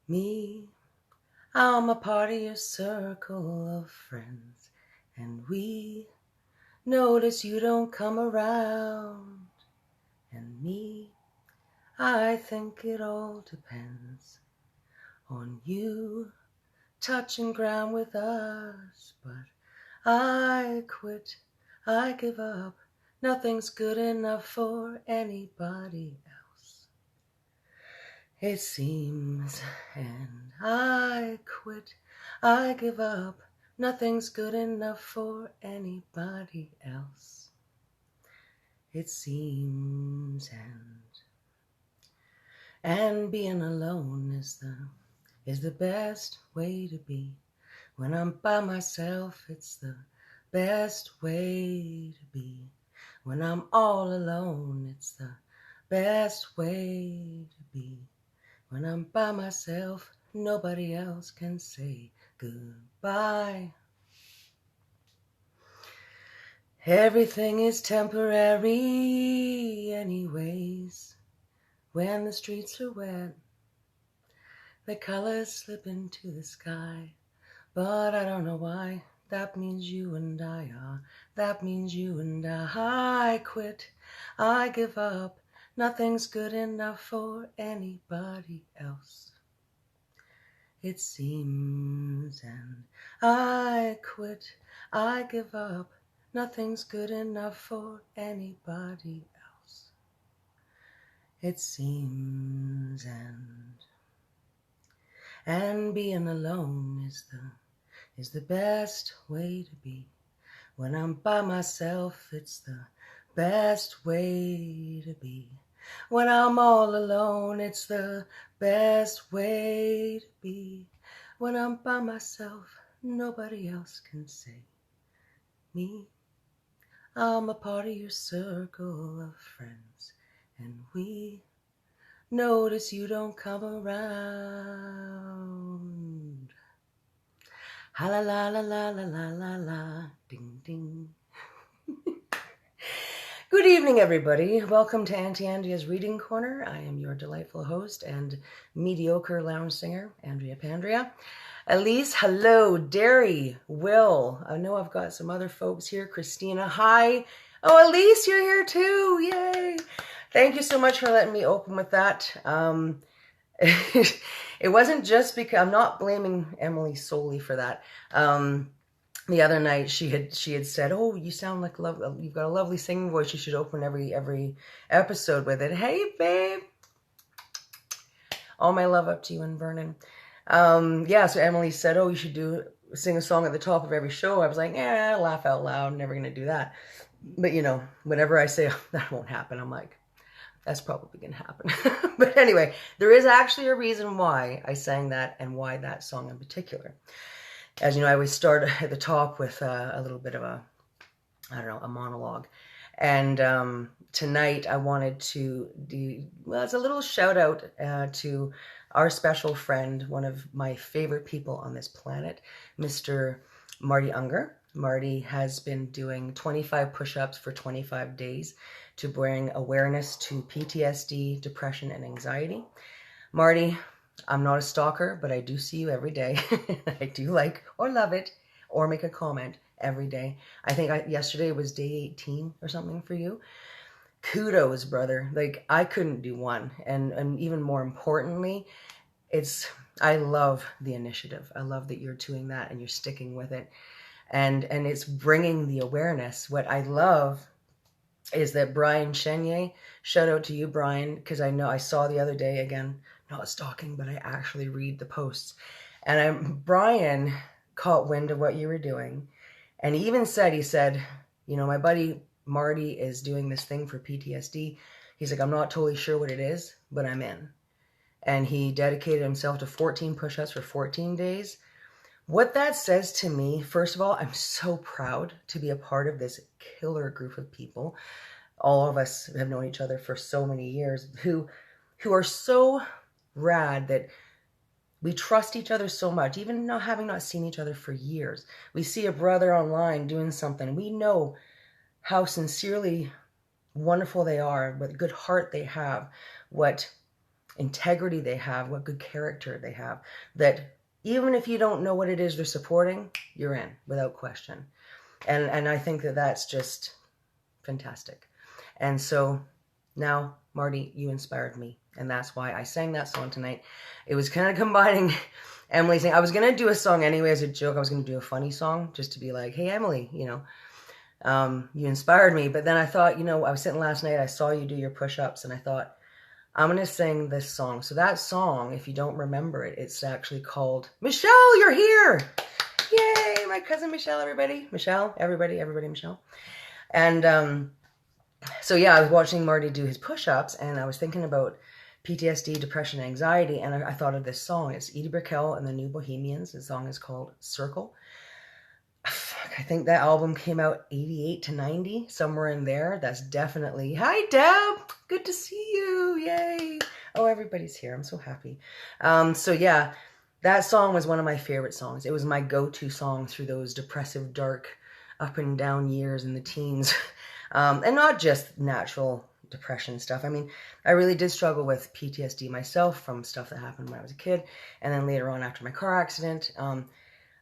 Me, I'm a part of your circle of friends, and we notice you don't come around. And me, I think it all depends on you touching ground with us. But I quit, I give up, nothing's good enough for anybody else, it seems. And I quit, I give up, nothing's good enough for anybody else, it seems. And being alone is the best way to be. When I'm by myself, it's the best way to be. When I'm all alone, it's the best way to be. When I'm by myself, nobody else can say goodbye. Everything is temporary anyways. When the streets are wet, the colors slip into the sky. But I don't know why. That means you and I are. That means you and I quit. I give up. Nothing's good enough for anybody else, it seems. And I quit. I give up. Nothing's good enough for anybody else, it seems. And being alone is the best way to be. When I'm by myself, it's the best way to be. When I'm all alone, it's the best way to be. When I'm by myself, nobody else can say me. I'm a part of your circle of friends, and we notice you don't come around. Ha la la la la la la la la, ding ding. Good evening, everybody. Welcome to Aunty Andrea's Reading Corner. I am your delightful host and mediocre lounge singer, Andrea. Elise, hello. Derry, Will. I know I've got some other folks here. Christina, hi. Oh, Elise, you're here too. Yay. Thank you so much for letting me open with that. It wasn't just because I'm not blaming Emily solely for that. The other night she had said, "Oh, you sound like you've got a lovely singing voice. You should open every episode with it." Hey, babe. All my love up to you and Vernon. Yeah. So Emily said, "Oh, you should sing a song at the top of every show." I was like, laugh out loud. Never gonna do that. But whenever I say that won't happen, I'm like, that's probably going to happen. But anyway, there is actually a reason why I sang that and why that song in particular. As you know, I always start at the top with a little bit of a monologue. And tonight I wanted to it's a little shout out to our special friend, one of my favorite people on this planet, Mr. Marty Unger. Marty has been doing 25 push-ups for 25 days to bring awareness to PTSD, depression, and anxiety. Marty, I'm not a stalker, but I do see you every day. I do like or love it or make a comment every day. I think yesterday was day 18 or something for you. Kudos, brother. Like, I couldn't do one. And even more importantly, I love the initiative. I love that you're doing that and you're sticking with it. And it's bringing the awareness. What I love is that Brian Chenier, shout out to you, Brian, because I saw the other day, again, not stalking, but I actually read the posts. And Brian caught wind of what you were doing. And he even said, my buddy Marty is doing this thing for PTSD. He's like, I'm not totally sure what it is, but I'm in. And he dedicated himself to 14 push-ups for 14 days. What that says to me, first of all, I'm so proud to be a part of this killer group of people. All of us have known each other for so many years who are so rad that we trust each other so much, even having not seen each other for years. We see a brother online doing something. We know how sincerely wonderful they are, what good heart they have, what integrity they have, what good character they have, that even if you don't know what it is they're supporting, you're in without question. And I think that that's just fantastic. And so now, Marty, you inspired me. And that's why I sang that song tonight. It was kind of combining Emily saying, I was going to do a song anyway as a joke. I was going to do a funny song just to be like, hey, Emily, you inspired me. But then I thought, I was sitting last night, I saw you do your push-ups, and I thought, I'm going to sing this song. So that song, if you don't remember it, it's actually called Michelle, You're Here. Yay, my cousin Michelle, everybody. Michelle, everybody, Michelle. And so yeah, I was watching Marty do his push-ups, and I was thinking about PTSD, depression, anxiety, and I thought of this song. It's Edie Brickell and the New Bohemians. The song is called Circle. I think that album came out 88 to 90, somewhere in there. That's definitely... Hi, Deb! Good to see you! Yay! Oh, everybody's here. I'm so happy. So yeah, that song was one of my favorite songs. It was my go-to song through those depressive, dark, up and down years in the teens. And not just natural depression stuff. I mean, I really did struggle with PTSD myself from stuff that happened when I was a kid, and then later on after my car accident.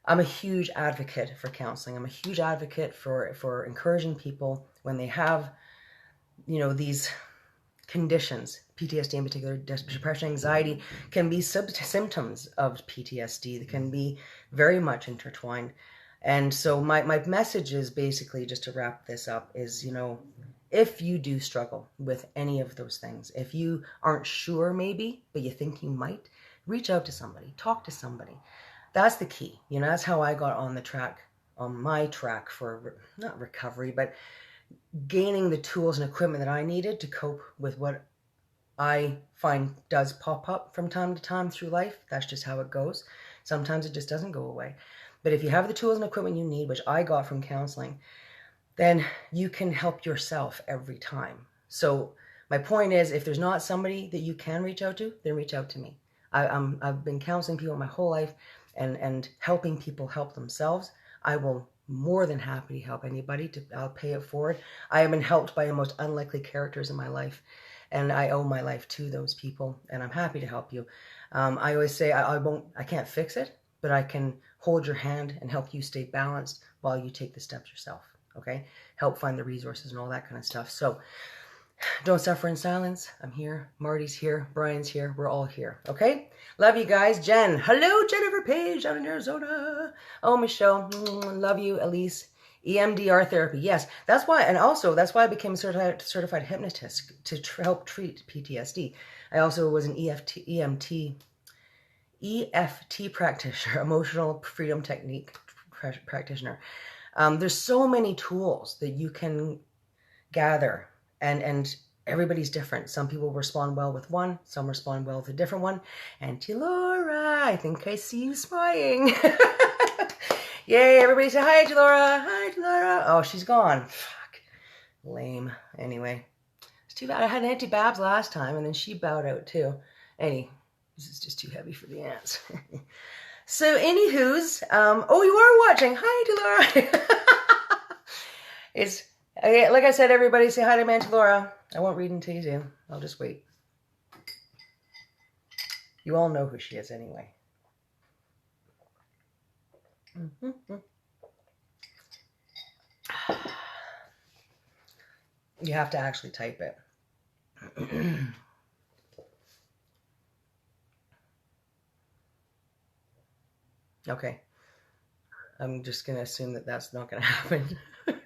I'm a huge advocate for counseling. I'm a huge advocate for encouraging people when they have, these conditions, PTSD in particular, depression, anxiety, can be symptoms of PTSD that can be very much intertwined. And so my message is basically, just to wrap this up, is, if you do struggle with any of those things, if you aren't sure maybe, but you think you might, reach out to somebody, talk to somebody. That's the key. That's how I got on my track for, not recovery, but gaining the tools and equipment that I needed to cope with what I find does pop up from time to time through life. That's just how it goes. Sometimes it just doesn't go away. But if you have the tools and equipment you need, which I got from counseling, then you can help yourself every time. So my point is, if there's not somebody that you can reach out to, then reach out to me. I've been counseling people my whole life and helping people help themselves. I will more than happy to help anybody. I'll pay it forward. I have been helped by the most unlikely characters in my life, and I owe my life to those people, and I'm happy to help you. I always say I can't fix it, but I can hold your hand and help you stay balanced while you take the steps yourself, okay? Help find the resources and all that kind of stuff. So don't suffer in silence. I'm here. Marty's here. Brian's here. We're all here, okay? Love you guys. Jen. Hello, Jennifer Page out in Arizona. Oh, Michelle. Love you, Elise. EMDR therapy. Yes, that's why. And also, that's why I became a certified hypnotist to help treat PTSD. I also was an EFT practitioner, emotional freedom technique practitioner. There's so many tools that you can gather, and everybody's different. Some people respond well with one, some respond well with a different one. Auntie Laura, I think I see you smiling. Yay, everybody say hi, Auntie Laura. Hi, Auntie Laura. Oh, she's gone. Fuck. Lame. Anyway, it's too bad. I had Auntie Babs last time, and then she bowed out too. This is just too heavy for the ants. So, anywho's, oh, you are watching. Hi, Auntie Laura. It's, okay, like I said, everybody say hi to Auntie Laura. I won't read until you do. I'll just wait. You all know who she is anyway. You have to actually type it. Okay. I'm just going to assume that that's not going to happen.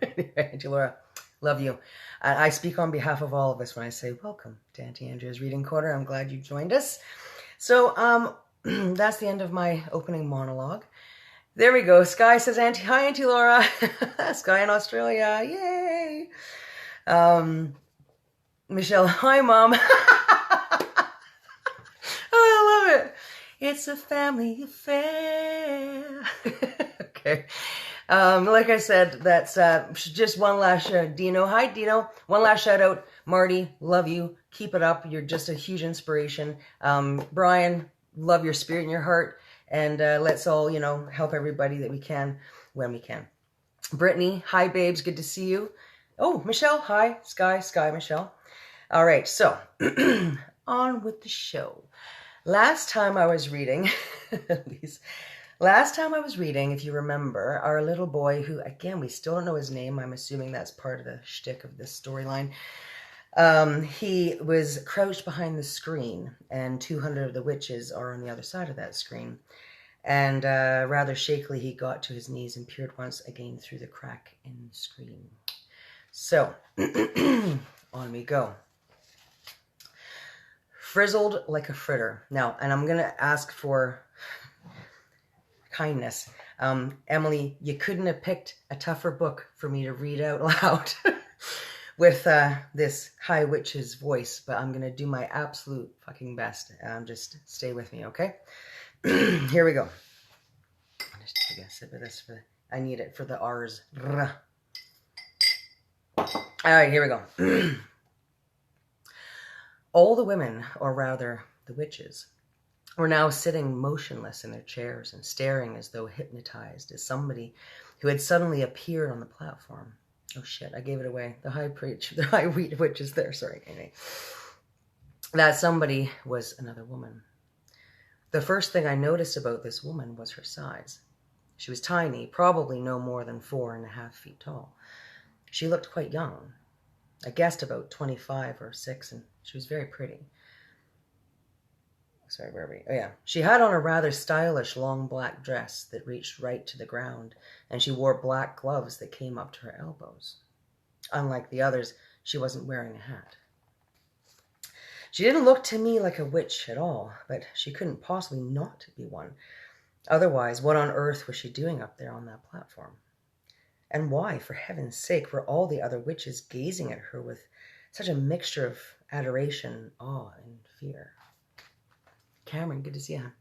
Anyway, Auntie Laura, love you. I speak on behalf of all of us when I say welcome to Auntie Andrea's Reading Corner. I'm glad you joined us. So that's the end of my opening monologue. There we go. Sky says, hi, Auntie Laura. Sky in Australia. Yay. Michelle, hi, Mom. Oh, I love it. It's a family affair. Okay. Like I said, that's just one last Dino. Hi, Dino. One last shout out. Marty, love you. Keep it up. You're just a huge inspiration. Brian, love your spirit and your heart. And let's all, help everybody that we can when we can. Brittany, hi, babes. Good to see you. Oh, Michelle, hi. Sky, Michelle. All right. So on with the show. Last time I was reading, last time I was reading, if you remember, our little boy who, again, we still don't know his name. I'm assuming that's part of the shtick of this storyline. He was crouched behind the screen, and 200 of the witches are on the other side of that screen. And rather shakily, he got to his knees and peered once again through the crack in the screen. So, on we go. Frizzled like a fritter. Now, and I'm going to ask for kindness. Emily, you couldn't have picked a tougher book for me to read out loud with this high witch's voice, but I'm going to do my absolute fucking best. Just stay with me, okay? Here we go. I'll just take a sip of this. I need it for the R's. All right, here we go. All the women, or rather the witches, were now sitting motionless in their chairs and staring as though hypnotized as somebody who had suddenly appeared on the platform. Oh shit, I gave it away. The high witch is there, sorry. Anyway. That somebody was another woman. The first thing I noticed about this woman was her size. She was tiny, probably no more than 4.5 feet tall. She looked quite young. I guessed about 25 or 6, and she was very pretty. Sorry, where are we? Oh, yeah. She had on a rather stylish long black dress that reached right to the ground, and she wore black gloves that came up to her elbows. Unlike the others, she wasn't wearing a hat. She didn't look to me like a witch at all, but she couldn't possibly not be one. Otherwise, what on earth was she doing up there on that platform? And why, for heaven's sake, were all the other witches gazing at her with such a mixture of adoration, awe, and fear? Cameron, good to see you.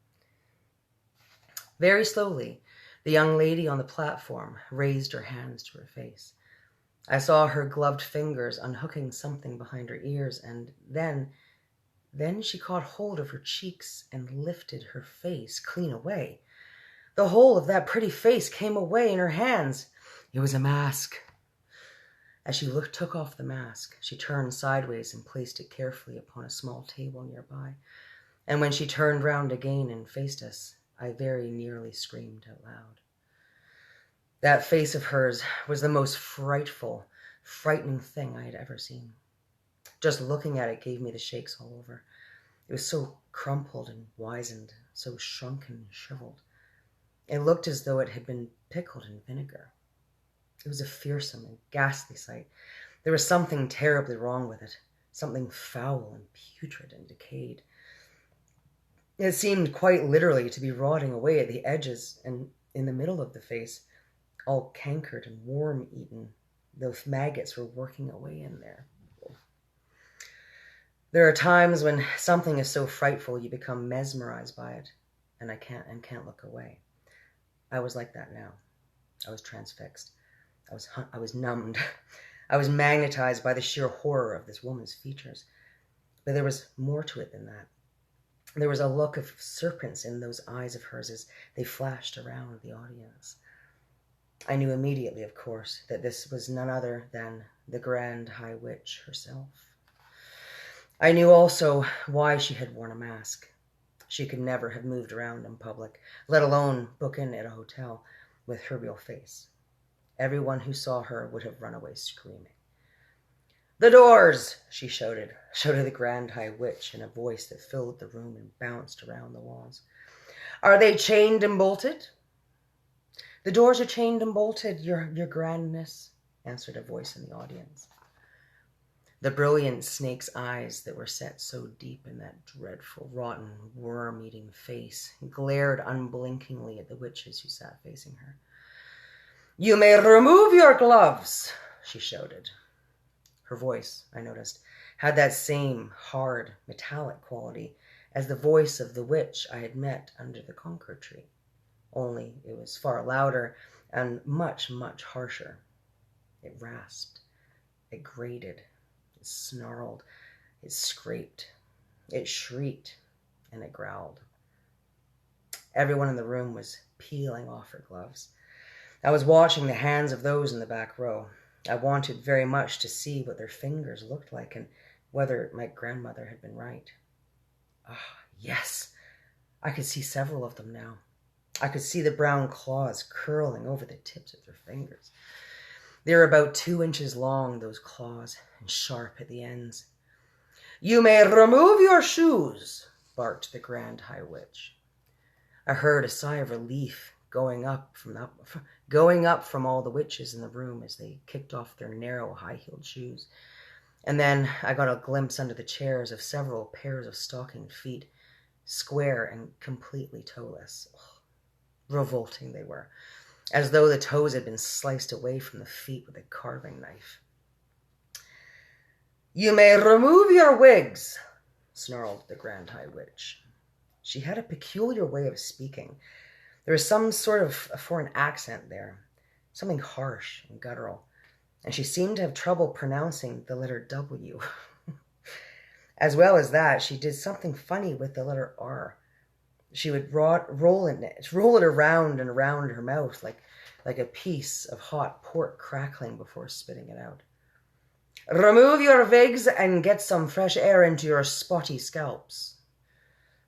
Very slowly, the young lady on the platform raised her hands to her face. I saw her gloved fingers unhooking something behind her ears, and then she caught hold of her cheeks and lifted her face clean away. The whole of that pretty face came away in her hands. It was a mask. As she took off the mask, she turned sideways and placed it carefully upon a small table nearby. And when she turned round again and faced us, I very nearly screamed out loud. That face of hers was the most frightful, frightening thing I had ever seen. Just looking at it gave me the shakes all over. It was so crumpled and wizened, so shrunken and shriveled. It looked as though it had been pickled in vinegar. It was a fearsome and ghastly sight. There was something terribly wrong with it, something foul and putrid and decayed. It seemed quite literally to be rotting away at the edges and in the middle of the face, all cankered and worm-eaten. Those maggots were working away in there. There are times when something is so frightful you become mesmerized by it, and I can't look away. I was like that now. I was transfixed. I was numbed. I was magnetized by the sheer horror of this woman's features. But there was more to it than that. There was a look of serpents in those eyes of hers as they flashed around the audience. I knew immediately, of course, that this was none other than the Grand High Witch herself. I knew also why she had worn a mask. She could never have moved around in public, let alone book in at a hotel, with her real face. Everyone who saw her would have run away screaming. "The doors!" she shouted the Grand High Witch in a voice that filled the room and bounced around the walls. "Are they chained and bolted?" "The doors are chained and bolted, your grandness," answered a voice in the audience. The brilliant snake's eyes that were set so deep in that dreadful, rotten, worm-eating face glared unblinkingly at the witches who sat facing her. "You may remove your gloves," she shouted. Her voice, I noticed, had that same hard, metallic quality as the voice of the witch I had met under the concord tree, only it was far louder and much, much harsher. It rasped, it grated, it snarled, it scraped, it shrieked, and it growled. Everyone in the room was peeling off her gloves. I was watching the hands of those in the back row. I wanted very much to see what their fingers looked like and whether my grandmother had been right. Ah, yes, I could see several of them now. I could see the brown claws curling over the tips of their fingers. They were about 2 inches long, those claws, and sharp at the ends. "You may remove your shoes," barked the Grand High Witch. I heard a sigh of relief going up from all the witches in the room as they kicked off their narrow, high-heeled shoes. And then I got a glimpse under the chairs of several pairs of stockinged feet, square and completely toeless. Oh, revolting they were, as though the toes had been sliced away from the feet with a carving knife. "You may remove your wigs," snarled the Grand High Witch. She had a peculiar way of speaking. There was some sort of a foreign accent there, something harsh and guttural, and she seemed to have trouble pronouncing the letter W. As well as that, she did something funny with the letter R. She would roll it around and around her mouth like a piece of hot pork crackling before spitting it out. "Remove your wigs and get some fresh air into your spotty scalps,"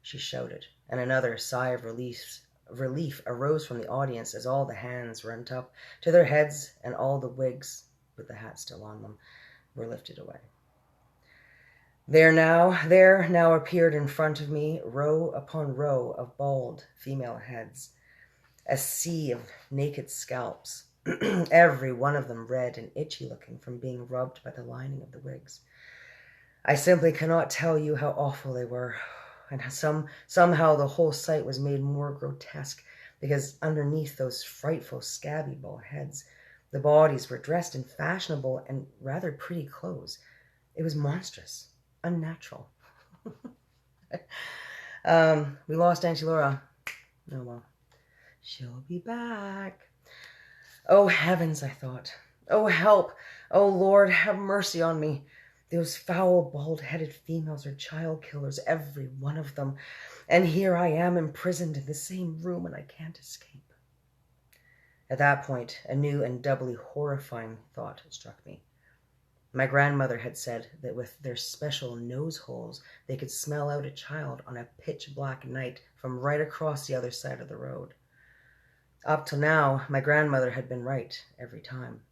she shouted, and another sigh of relief arose from the audience as all the hands went up to their heads and all the wigs, with the hat still on them, were lifted away. There now appeared in front of me, row upon row of bald female heads, a sea of naked scalps, every one of them red and itchy looking from being rubbed by the lining of the wigs. I simply cannot tell you how awful they were, and somehow the whole sight was made more grotesque, because underneath those frightful scabby bald heads, the bodies were dressed in fashionable and rather pretty clothes. It was monstrous. Unnatural. We lost Auntie Laura. Oh well. She'll be back. Oh heavens, I thought. Oh help. Oh Lord, have mercy on me. Those foul, bald-headed females are child killers, every one of them. And here I am imprisoned in the same room, and I can't escape. At that point, a new and doubly horrifying thought struck me. My grandmother had said that with their special nose holes, they could smell out a child on a pitch-black night from right across the other side of the road. Up till now, my grandmother had been right every time.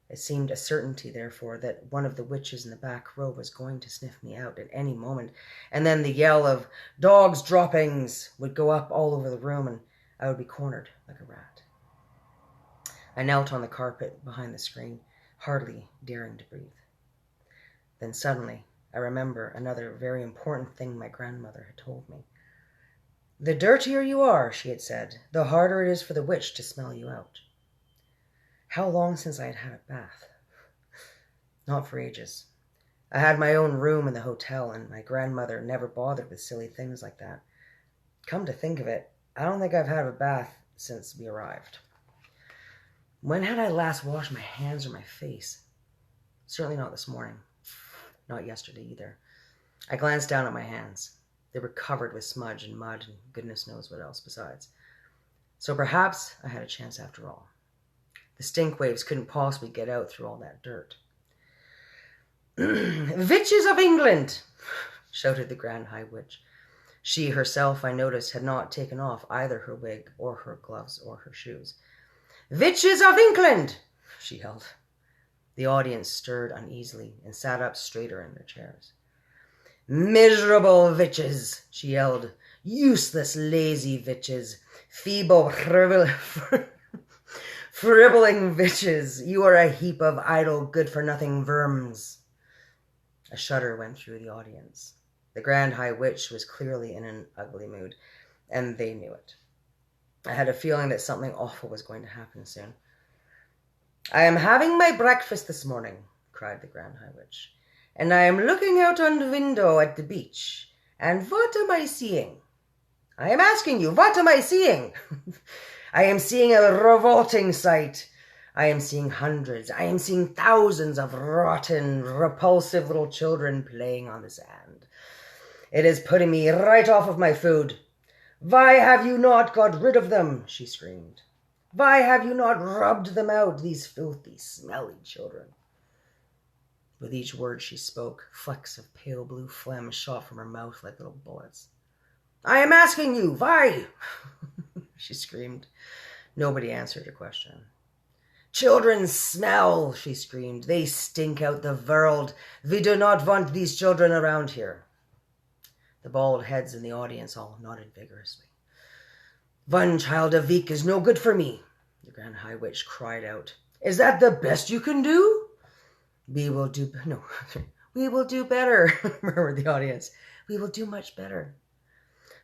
It seemed a certainty, therefore, that one of the witches in the back row was going to sniff me out at any moment, and then the yell of "Dogs' droppings" would go up all over the room, and I would be cornered like a rat. I knelt on the carpet behind the screen, hardly daring to breathe. Then suddenly, I remember another very important thing my grandmother had told me. "The dirtier you are," she had said, "the harder it is for the witch to smell you out." How long since I had had a bath? Not for ages. I had my own room in the hotel, and my grandmother never bothered with silly things like that. Come to think of it, I don't think I've had a bath since we arrived. When had I last washed my hands or my face? Certainly not this morning. Not yesterday either. I glanced down at my hands. They were covered with smudge and mud and goodness knows what else besides. So perhaps I had a chance after all. The stink waves couldn't possibly get out through all that dirt. "Witches of England!" shouted the Grand High Witch. She herself, I noticed, had not taken off either her wig or her gloves or her shoes. "Witches of England!" she yelled. The audience stirred uneasily and sat up straighter in their chairs. "Miserable witches!" she yelled. "Useless, lazy witches! Feeble, fribbling witches! You are a heap of idle, good-for-nothing verms!" A shudder went through the audience. The Grand High Witch was clearly in an ugly mood, and they knew it. I had a feeling that something awful was going to happen soon. "I am having my breakfast this morning," cried the Grand High Witch, "and I am looking out on the window at the beach, and what am I seeing? I am asking you, what am I seeing? I am seeing a revolting sight. I am seeing hundreds, I am seeing thousands of rotten, repulsive little children playing on the sand. It is putting me right off of my food. Why have you not got rid of them?" she screamed. "Why have you not rubbed them out, these filthy, smelly children?" With each word she spoke, flecks of pale blue phlegm shot from her mouth like little bullets. "I am asking you, why?" she screamed. Nobody answered her question. "Children smell," she screamed. "They stink out the world. We do not want these children around here." The bald heads in the audience all nodded vigorously. "One child a week is no good for me," the Grand High Witch cried out. "Is that the best you can do?" We will do better," murmured the audience. "We will do much better."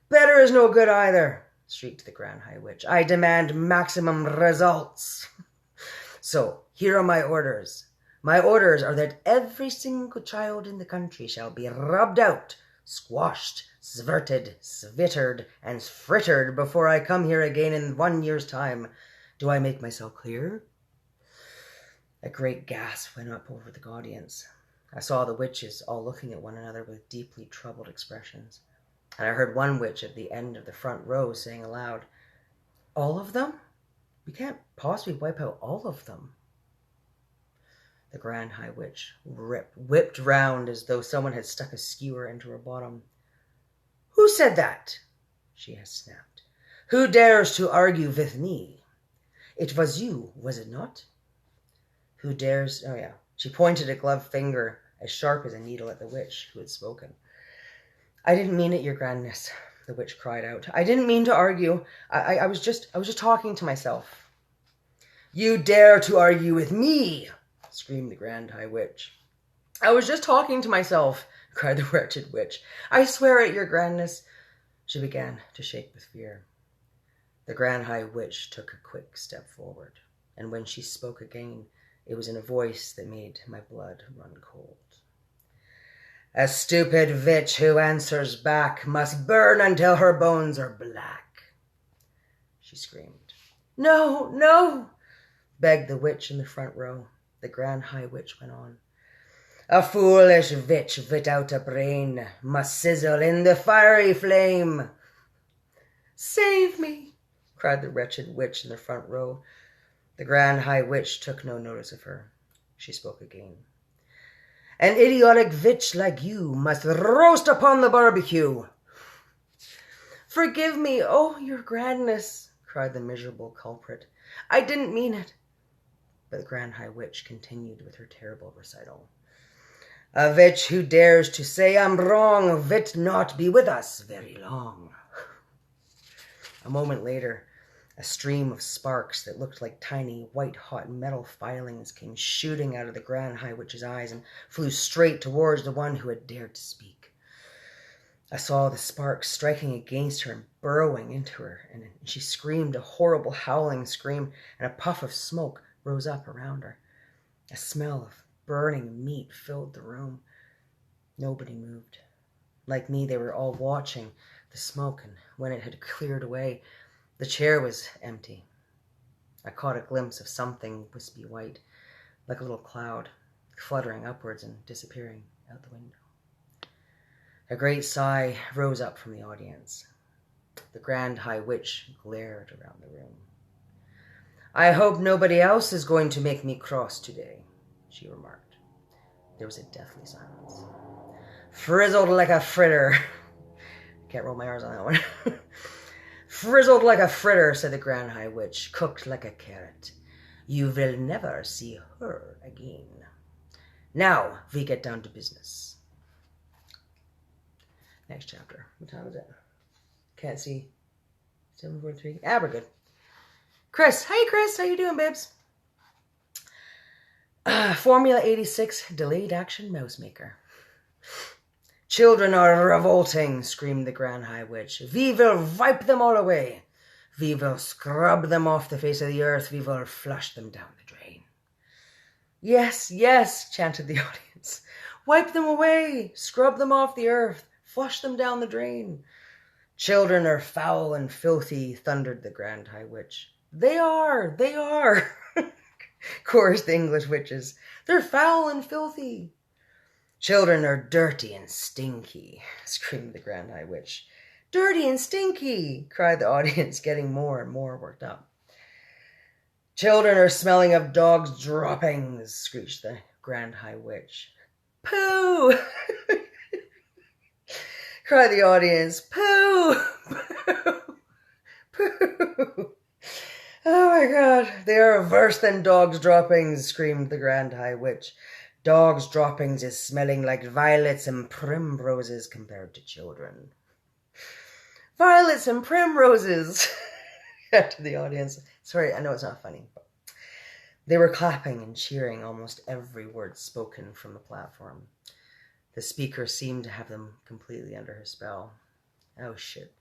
"Better is no good either," shrieked the Grand High Witch. "I demand maximum results. So, here are my orders. My orders are that every single child in the country shall be rubbed out, squashed, svirted, svittered, and frittered before I come here again in 1 year's time. Do I make myself clear?" A great gasp went up over the audience. I saw the witches all looking at one another with deeply troubled expressions. And I heard one witch at the end of the front row saying aloud, "All of them? We can't possibly wipe out all of them." The Grand High Witch whipped round as though someone had stuck a skewer into her bottom. "Who said that?" she has snapped. "Who dares to argue with me? It was you, was it not? Who dares—" Oh yeah, she pointed a gloved finger as sharp as a needle at the witch who had spoken. "I didn't mean it, your grandness," the witch cried out. "I didn't mean to argue. I was just talking to myself." "You dare to argue with me!" screamed the Grand High Witch. "I was just talking to myself," cried the wretched witch. "I swear it, your grandness." She began to shake with fear. The Grand High Witch took a quick step forward, and when she spoke again, it was in a voice that made my blood run cold. "A stupid witch who answers back must burn until her bones are black," she screamed. "No, no," begged the witch in the front row. The Grand High Witch went on. "A foolish witch without a brain must sizzle in the fiery flame." "Save me," cried the wretched witch in the front row. The Grand High Witch took no notice of her. She spoke again. "An idiotic witch like you must roast upon the barbecue." "Forgive me, oh, your grandness," cried the miserable culprit. "I didn't mean it." But the Grand High Witch continued with her terrible recital. "A witch who dares to say I'm wrong wit not be with us very long." A moment later, a stream of sparks that looked like tiny, white-hot metal filings came shooting out of the Grand High Witch's eyes and flew straight towards the one who had dared to speak. I saw the sparks striking against her and burrowing into her, and she screamed a horrible howling scream, and a puff of smoke rose up around her. A smell of burning meat filled the room. Nobody moved. Like me, they were all watching the smoke, and when it had cleared away, the chair was empty. I caught a glimpse of something wispy white, like a little cloud, fluttering upwards and disappearing out the window. A great sigh rose up from the audience. The Grand High Witch glared around the room. "I hope nobody else is going to make me cross today," she remarked. There was a deathly silence. "Frizzled like a fritter." Can't roll my R's on that one. "Frizzled like a fritter," said the Grand High Witch, "cooked like a carrot. You will never see her again. Now we get down to business." Next chapter. What time is it? Can't see. 7:43. We're good. Chris. Hey, Chris. How you doing, babes? Formula 86 Delayed Action Mouse Maker. "Children are revolting," screamed the Grand High Witch. "We will wipe them all away. We will scrub them off the face of the earth. We will flush them down the drain." "Yes, yes," chanted the audience. "Wipe them away. Scrub them off the earth. Flush them down the drain." "Children are foul and filthy," thundered the Grand High Witch. They are, chorused the English witches. "They're foul and filthy." "Children are dirty and stinky," screamed the Grand High Witch. "Dirty and stinky," cried the audience, getting more and more worked up. "Children are smelling of dogs' droppings," screeched the Grand High Witch. Pooh! Cried the audience. Pooh! Pooh! Pooh! Oh my God, they are worse than dogs' droppings, screamed the Grand High Witch. Dogs' droppings is smelling like violets and primroses compared to children. Violets and primroses, to the audience. Sorry, I know it's not funny, but they were clapping and cheering almost every word spoken from the platform. The speaker seemed to have them completely under her spell. Oh shit.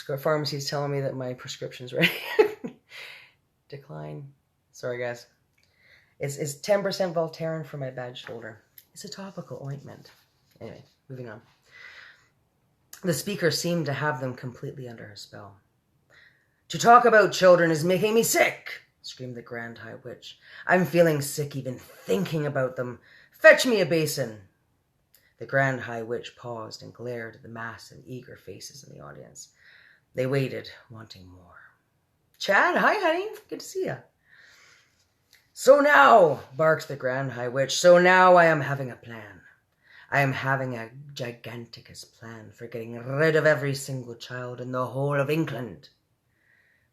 The pharmacy's telling me that my prescription's ready. Decline. Sorry, guys. It's 10% Voltaren for my bad shoulder. It's a topical ointment. Anyway, moving on. The speaker seemed to have them completely under her spell. To talk about children is making me sick, screamed the Grand High Witch. I'm feeling sick even thinking about them. Fetch me a basin. The Grand High Witch paused and glared at the mass of eager faces in the audience. They waited, wanting more. Chad, hi, honey. Good to see ya. So now, barked the Grand High Witch, so now I am having a plan. I am having a giganticus plan for getting rid of every single child in the whole of England.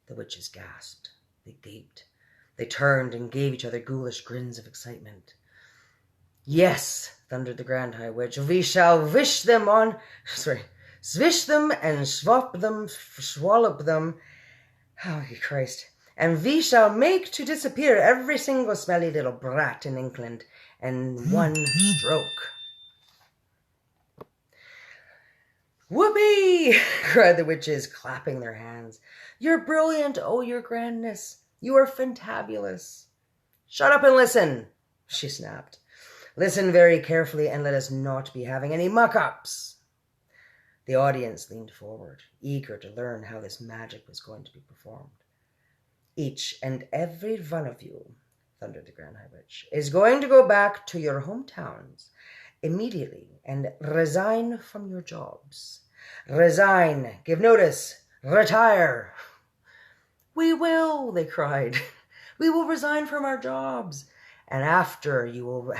The witches gasped. They gaped. They turned and gave each other ghoulish grins of excitement. Yes, thundered the Grand High Witch, we shall swish them and swallow them. Oh, Christ. And we shall make to disappear every single smelly little brat in England in one stroke. Whoopee! Cried the witches, clapping their hands. You're brilliant, oh, your grandness. You are fantabulous. Shut up and listen, she snapped. Listen very carefully and let us not be having any muck-ups. The audience leaned forward, eager to learn how this magic was going to be performed. Each and every one of you, thundered the Grand High Witch, is going to go back to your hometowns immediately and resign from your jobs. Resign, give notice, retire. We will, they cried. We will resign from our jobs. And after you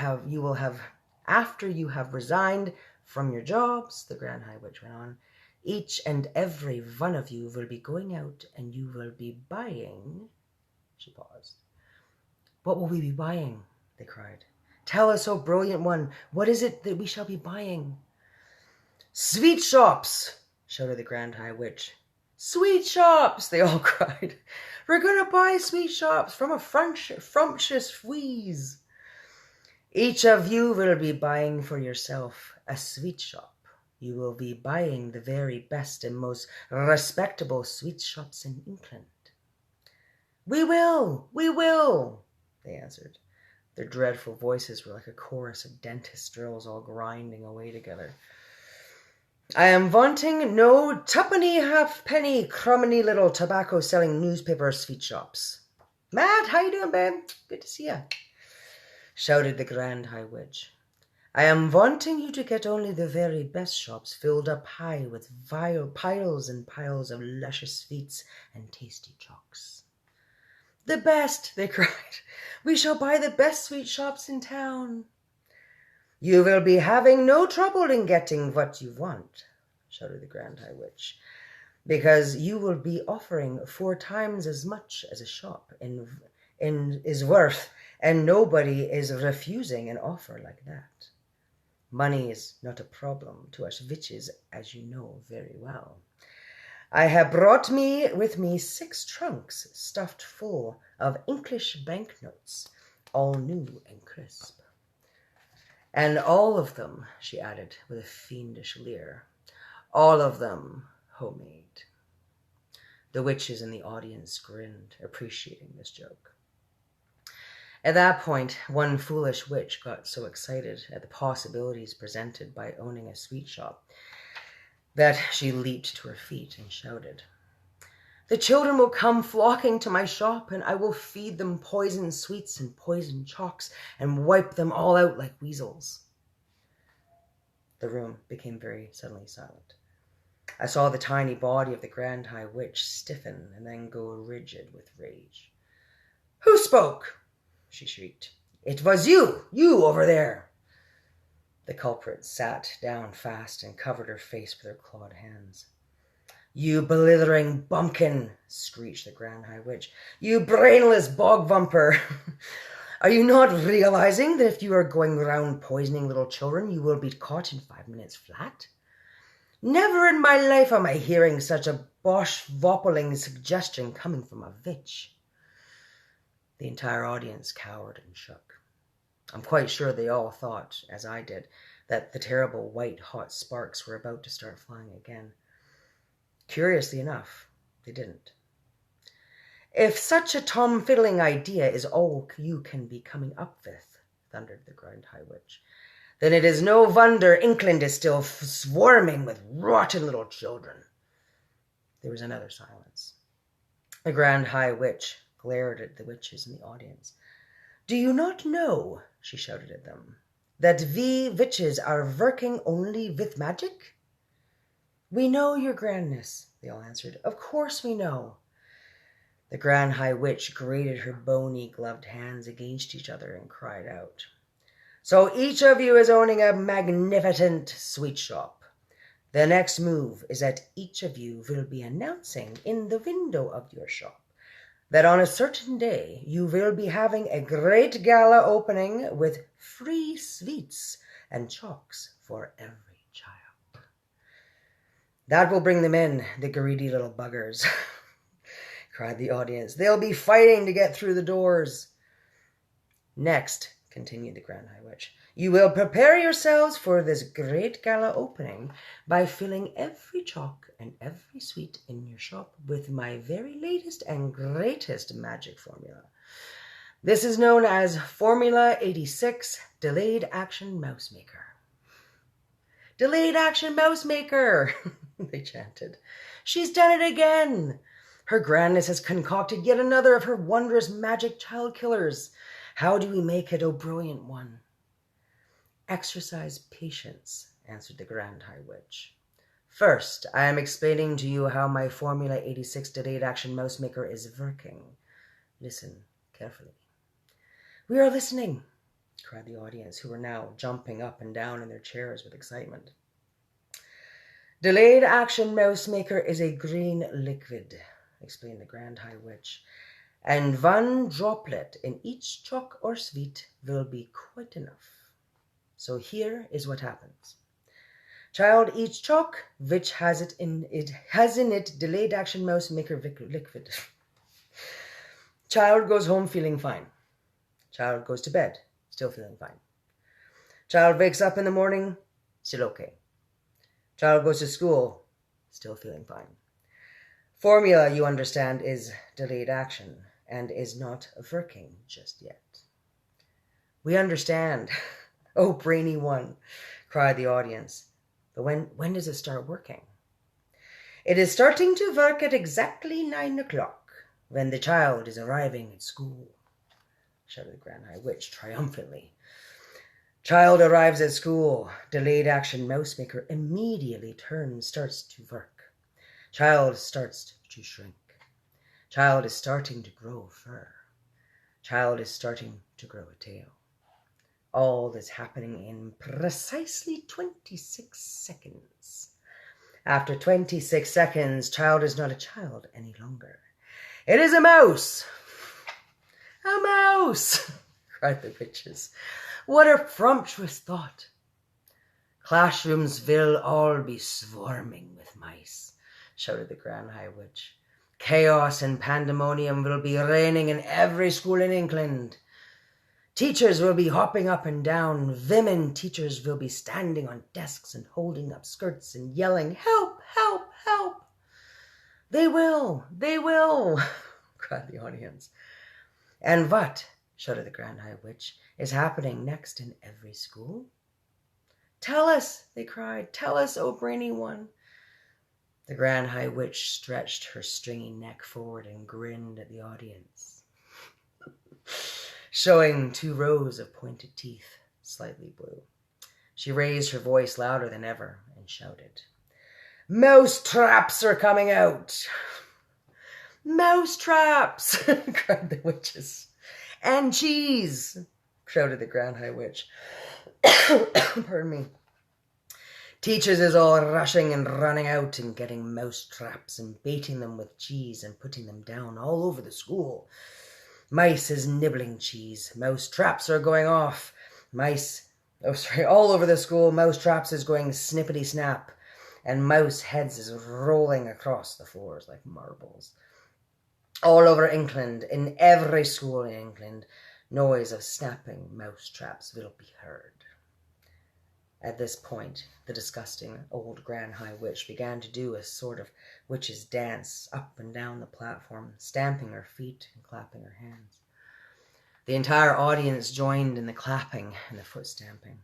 have resigned from your jobs, the Grand High Witch went on, each and every one of you will be going out and you will be buying. She paused. What will we be buying? They cried. Tell us, O brilliant one, what is it that we shall be buying? Sweet shops, shouted the Grand High Witch. Sweet shops, they all cried. We're going to buy sweet shops from a frumptious wheeze. Each of you will be buying for yourself a sweet shop. You will be buying the very best and most respectable sweet shops in England. We will, they answered. Their dreadful voices were like a chorus of dentist drills all grinding away together. I am wanting no tuppenny halfpenny crummy little tobacco-selling newspaper sweet shops. Matt, how you doing, babe? Good to see ya, shouted the Grand High Witch. I am wanting you to get only the very best shops filled up high with vile piles and piles of luscious sweets and tasty chocks. The best, they cried. We shall buy the best sweet shops in town. You will be having no trouble in getting what you want, shouted the Grand High Witch, because you will be offering 4 times as much as a shop is worth, and nobody is refusing an offer like that. Money is not a problem to us witches, as you know very well. I have brought with me 6 trunks stuffed full of English banknotes, all new and crisp. And all of them, she added with a fiendish leer, all of them homemade. The witches in the audience grinned, appreciating this joke. At that point, one foolish witch got so excited at the possibilities presented by owning a sweet shop that she leaped to her feet and shouted, The children will come flocking to my shop, and I will feed them poison sweets and poison chalks and wipe them all out like weasels. The room became very suddenly silent. I saw the tiny body of the Grand High Witch stiffen and then go rigid with rage. Who spoke? She shrieked. It was you over there. The culprit sat down fast and covered her face with her clawed hands. "You blithering bumpkin," screeched the Grand High Witch. "You brainless bog vumper. Are you not realizing that if you are going around poisoning little children, you will be caught in 5 minutes flat? Never in my life am I hearing such a bosh-voppling suggestion coming from a witch." The entire audience cowered and shook. I'm quite sure they all thought, as I did, that the terrible white-hot sparks were about to start flying again. Curiously enough, they didn't. "If such a tom-fiddling idea is all you can be coming up with," thundered the Grand High Witch, "then it is no wonder England is still swarming with rotten little children." There was another silence. The Grand High Witch glared at the witches in the audience. "Do you not know," she shouted at them, "that we witches are working only with magic?" "We know, your grandness," they all answered. "Of course we know." The Grand High Witch grated her bony gloved hands against each other and cried out, "So each of you is owning a magnificent sweet shop. The next move is that each of you will be announcing in the window of your shop that on a certain day you will be having a great gala opening with free sweets and chalks for every child. That will bring them in, the greedy little buggers," cried the audience. "They'll be fighting to get through the doors." "Next," continued the Grand High Witch, "you will prepare yourselves for this great gala opening by filling every chalk and every sweet in your shop with my very latest and greatest magic formula. This is known as Formula 86 Delayed Action Mouse Maker." "Delayed Action Mouse Maker," they chanted. "She's done it again. Her grandness has concocted yet another of her wondrous magic child killers. How do we make it, O brilliant one?" "Exercise patience," answered the Grand High Witch. "First, I am explaining to you how my Formula 86 Delayed Action Mouse Maker is working. Listen carefully." "We are listening," cried the audience, who were now jumping up and down in their chairs with excitement. "Delayed Action Mouse Maker is a green liquid," explained the Grand High Witch, "and one droplet in each chalk or sweet will be quite enough. So here is what happens. Child eats chalk, which has in it Delayed Action Mouse Maker liquid. Child goes home feeling fine. Child goes to bed, still feeling fine. Child wakes up in the morning, still okay. Child goes to school, still feeling fine. Formula, you understand, is delayed action and is not working just yet." "We understand. Oh, brainy one," cried the audience. "But when does it start working?" "It is starting to work at exactly 9 o'clock, when the child is arriving at school," shouted the Grand High Witch triumphantly. Child arrives at school. Delayed Action Mouse Maker immediately starts to work. Child starts to shrink. Child is starting to grow fur. Child is starting to grow a tail. All this happening in precisely 26 seconds. After 26 seconds, child is not a child any longer. It is a mouse. "A mouse!" cried the witches. "What a frumptuous thought! Classrooms will all be swarming with mice," shouted the Grand High Witch. "Chaos and pandemonium will be reigning in every school in England. Teachers will be hopping up and down. Women teachers will be standing on desks and holding up skirts and yelling, 'Help, help, help!' They will, cried the audience. "And what," shouted the Grand High Witch, "is happening next in every school?" "Tell us," they cried. "Tell us, O brainy one." The Grand High Witch stretched her stringy neck forward and grinned at the audience, showing 2 rows of pointed teeth, slightly blue. She raised her voice louder than ever and shouted, "Mouse traps are coming out!" "Mouse traps!" cried the witches. "And cheese!" shouted the Grand High Witch. Pardon me. Teachers is all rushing and running out and getting mouse traps and baiting them with cheese and putting them down all over the school. Mice is nibbling cheese. Mouse traps are going off. All over the school, mouse traps is going snippity snap. And mouse heads is rolling across the floors like marbles. All over England, in every school in England, noise of snapping mouse traps will be heard. At this point, the disgusting old Grand High Witch began to do a sort of witch's dance up and down the platform, stamping her feet and clapping her hands. The entire audience joined in the clapping and the foot stamping.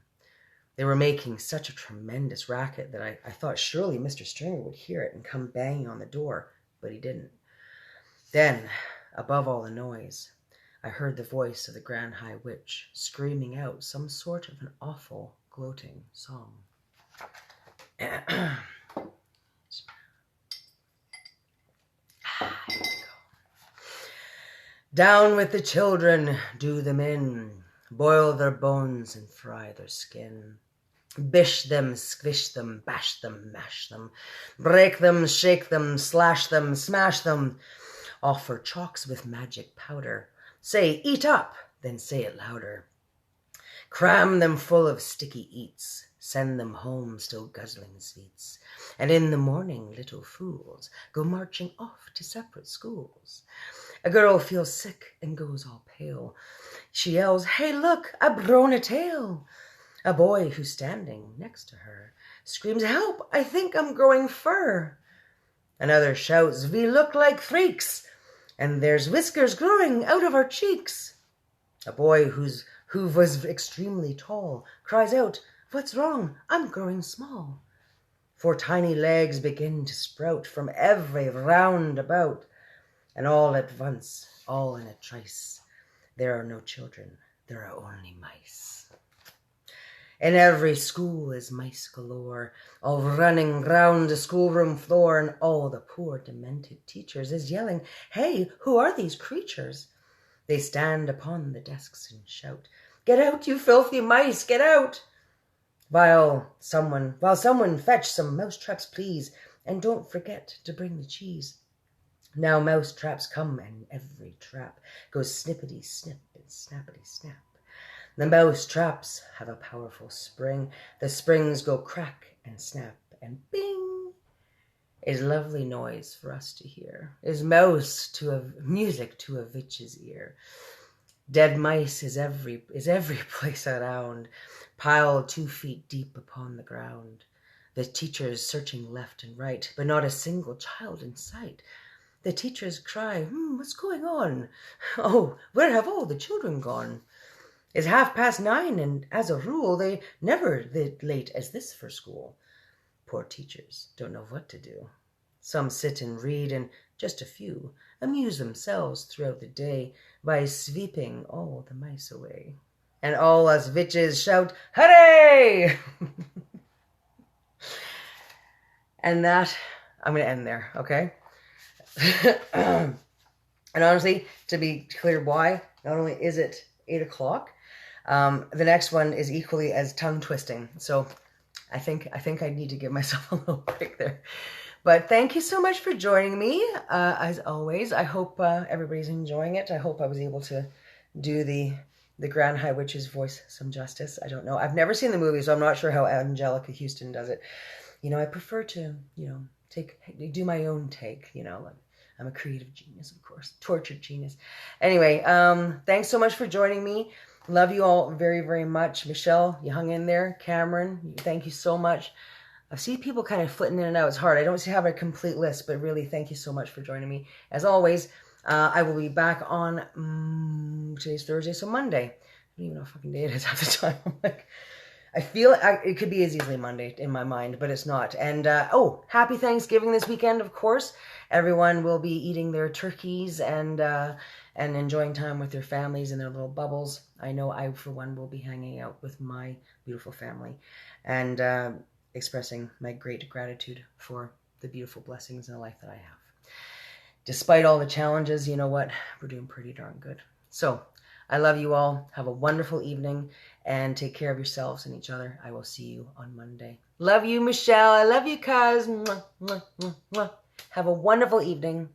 They were making such a tremendous racket that I thought surely Mr. Stringer would hear it and come banging on the door, but he didn't. Then, above all the noise, I heard the voice of the Grand High Witch screaming out some sort of an awful, gloating song. Here we go. Down with the children, do them in, boil their bones and fry their skin. Bish them, squish them, bash them, mash them, break them, shake them, slash them, smash them. Offer chalks with magic powder. Say, eat up, then say it louder. Cram them full of sticky eats, send them home still guzzling sweets. And in the morning, little fools, go marching off to separate schools. A girl feels sick and goes all pale. She yells, hey look, I've grown a tail. A boy who's standing next to her screams, help, I think I'm growing fur. Another shouts, we look like freaks, and there's whiskers growing out of our cheeks. A boy who was extremely tall cries out, what's wrong? I'm growing small. 4 tiny legs begin to sprout from every roundabout, and all at once, all in a trice, there are no children, there are only mice. In every school is mice galore, all running round the schoolroom floor, and all the poor demented teachers is yelling, hey, who are these creatures? They stand upon the desks and shout, get out, you filthy mice, get out! While someone fetch some mouse traps, please, and don't forget to bring the cheese. Now mouse traps come, and every trap goes snippity snip and snappity snap. The mouse traps have a powerful spring. The springs go crack and snap, and bing is lovely noise for us to hear, is music to a witch's ear. Dead mice is every place around, piled 2 feet deep upon the ground. The teachers searching left and right, but not a single child in sight. The teachers cry, what's going on? Oh, where have all the children gone? It's 9:30, and as a rule, they never late as this for school. Poor teachers don't know what to do. Some sit and read, and just a few amuse themselves throughout the day by sweeping all the mice away. And all us witches shout, hooray! And that, I'm going to end there, okay? And honestly, to be clear why, not only is it 8 o'clock, the next one is equally as tongue twisting. So I think I need to give myself a little break there. But thank you so much for joining me. As always, I hope everybody's enjoying it. I hope I was able to do the Grand High Witch's voice some justice. I don't know. I've never seen the movie, so I'm not sure how Angelica Houston does it. I prefer to, do my own take, I'm a creative genius, of course, tortured genius. Anyway, thanks so much for joining me. Love you all very, very much. Michelle, you hung in there. Cameron, thank you so much. I see people kind of flitting in and out. It's hard. I don't have a complete list, but really thank you so much for joining me. As always, I will be back on, today's Thursday, so Monday. I don't even know what fucking day it is half the time. I'm like, I feel it could be as easily Monday in my mind, but it's not. And, happy Thanksgiving this weekend, of course. Everyone will be eating their turkeys and enjoying time with their families in their little bubbles. I know I, for one, will be hanging out with my beautiful family and expressing my great gratitude for the beautiful blessings in the life that I have. Despite all the challenges, you know what? We're doing pretty darn good. So, I love you all. Have a wonderful evening and take care of yourselves and each other. I will see you on Monday. Love you, Michelle. I love you, cuz. Have a wonderful evening.